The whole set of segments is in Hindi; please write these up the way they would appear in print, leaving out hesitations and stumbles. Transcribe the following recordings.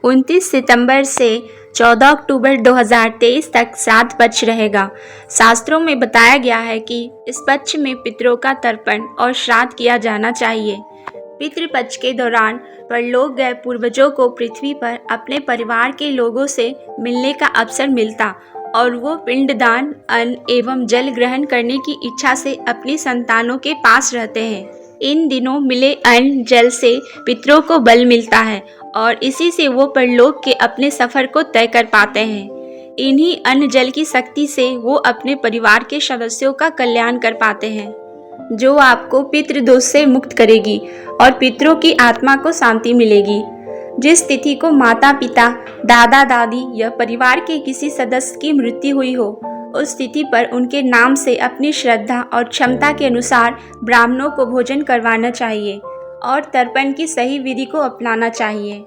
29 सितंबर से 14 अक्टूबर 2023 तक श्राद्ध पक्ष रहेगा। शास्त्रों में बताया गया है कि इस पक्ष में पितरों का तर्पण और श्राद्ध किया जाना चाहिए। पितृपक्ष के दौरान परलोक गए पूर्वजों को पृथ्वी पर अपने परिवार के लोगों से मिलने का अवसर मिलता और वो पिंडदान, अन्न एवं जल ग्रहण करने की इच्छा से अपनी संतानों के पास रहते हैं। इन दिनों मिले अन्न जल से पितरों को बल मिलता है और इसी से वो परलोक के अपने सफर को तय कर पाते हैं। इन्हीं अन्न जल की शक्ति से वो अपने परिवार के सदस्यों का कल्याण कर पाते हैं, जो आपको पितृदोष से मुक्त करेगी और पितरों की आत्मा को शांति मिलेगी। जिस तिथि को माता पिता, दादा दादी या परिवार के किसी सदस्य की मृत्यु हुई हो, उस तिथि पर उनके नाम से अपनी श्रद्धा और क्षमता के अनुसार ब्राह्मणों को भोजन करवाना चाहिए और तर्पण की सही विधि को अपनाना चाहिए।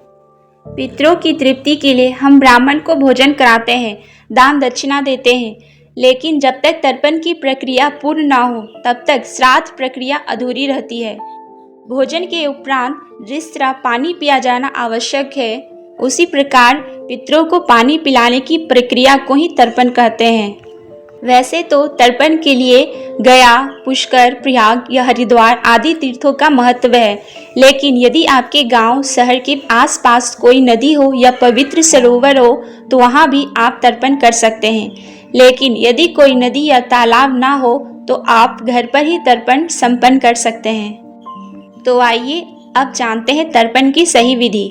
पितरों की तृप्ति के लिए हम ब्राह्मण को भोजन कराते हैं, दान दक्षिणा देते हैं, लेकिन जब तक तर्पण की प्रक्रिया पूर्ण ना हो तब तक श्राद्ध प्रक्रिया अधूरी रहती है। भोजन के उपरांत जिस तरह पानी पिया जाना आवश्यक है, उसी प्रकार पितरों को पानी पिलाने की प्रक्रिया को ही तर्पण कहते हैं। वैसे तो तर्पण के लिए गया, पुष्कर, प्रयाग या हरिद्वार आदि तीर्थों का महत्व है, लेकिन यदि आपके गांव, शहर के आसपास कोई नदी हो या पवित्र सरोवर हो तो वहां भी आप तर्पण कर सकते हैं। लेकिन यदि कोई नदी या तालाब ना हो तो आप घर पर ही तर्पण संपन्न कर सकते हैं। तो आइए अब जानते हैं तर्पण की सही विधि।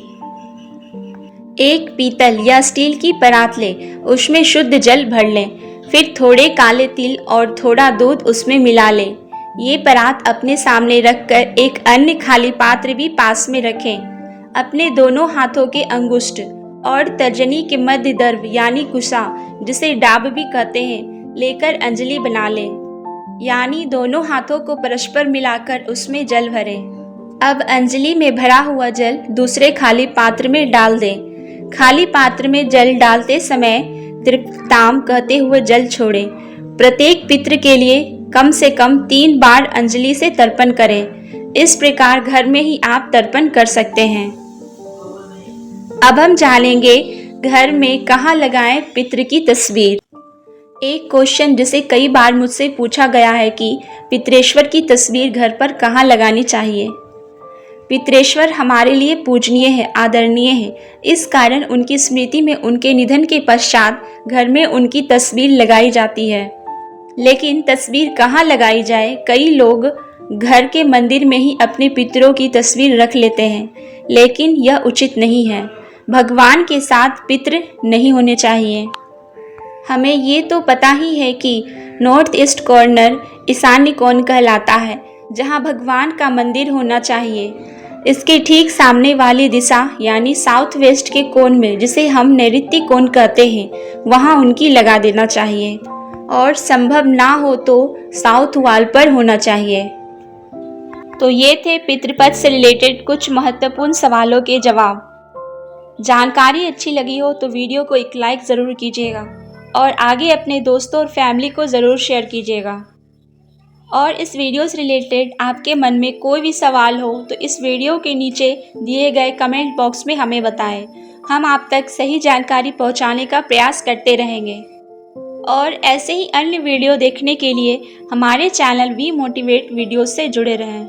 एक पीतल या स्टील की परात लें, उसमें शुद्ध जल भर लें, फिर थोड़े काले तिल और थोड़ा दूध उसमें मिला लें। ये परात अपने सामने रखकर एक अन्य खाली पात्र भी पास में रखें। अपने दोनों हाथों के अंगुष्ठ और तर्जनी के मध्य दर्भ यानी कुशा, जिसे डाब भी कहते हैं, लेकर अंजलि बना लें, यानी दोनों हाथों को परस्पर मिलाकर उसमें जल भरें। अब अंजलि में भरा हुआ जल दूसरे खाली पात्र में डाल दें। खाली पात्र में जल डालते समय तृप्ताम कहते हुए जल छोड़ें। प्रत्येक पितृ के लिए कम से कम 3 बार अंजलि से तर्पण करें। इस प्रकार घर में ही आप तर्पण कर सकते हैं। अब हम जानेंगे घर में कहाँ लगाएं पितृ की तस्वीर। एक क्वेश्चन जिसे कई बार मुझसे पूछा गया है कि पितरेश्वर की तस्वीर घर पर कहाँ लगानी चाहिए। पितरेश्वर हमारे लिए पूजनीय है, आदरणीय है। इस कारण उनकी स्मृति में उनके निधन के पश्चात घर में उनकी तस्वीर लगाई जाती है। लेकिन तस्वीर कहाँ लगाई जाए, कई लोग घर के मंदिर में ही अपने पितरों की तस्वीर रख लेते हैं, लेकिन यह उचित नहीं है। भगवान के साथ पितर नहीं होने चाहिए। हमें ये तो पता ही है कि नॉर्थ ईस्ट कॉर्नर ईशान्य कोण कहलाता है, जहाँ भगवान का मंदिर होना चाहिए। इसके ठीक सामने वाली दिशा यानी साउथ वेस्ट के कोण में, जिसे हम नैऋत्य कोण कहते हैं, वहाँ उनकी लगा देना चाहिए और संभव ना हो तो साउथ वॉल पर होना चाहिए। तो ये थे पितृपक्ष से रिलेटेड कुछ महत्वपूर्ण सवालों के जवाब। जानकारी अच्छी लगी हो तो वीडियो को एक लाइक ज़रूर कीजिएगा और आगे अपने दोस्तों और फैमिली को ज़रूर शेयर कीजिएगा। और इस वीडियो से रिलेटेड आपके मन में कोई भी सवाल हो तो इस वीडियो के नीचे दिए गए कमेंट बॉक्स में हमें बताएं। हम आप तक सही जानकारी पहुंचाने का प्रयास करते रहेंगे। और ऐसे ही अन्य वीडियो देखने के लिए हमारे चैनल वी मोटिवेट वीडियो से जुड़े रहें।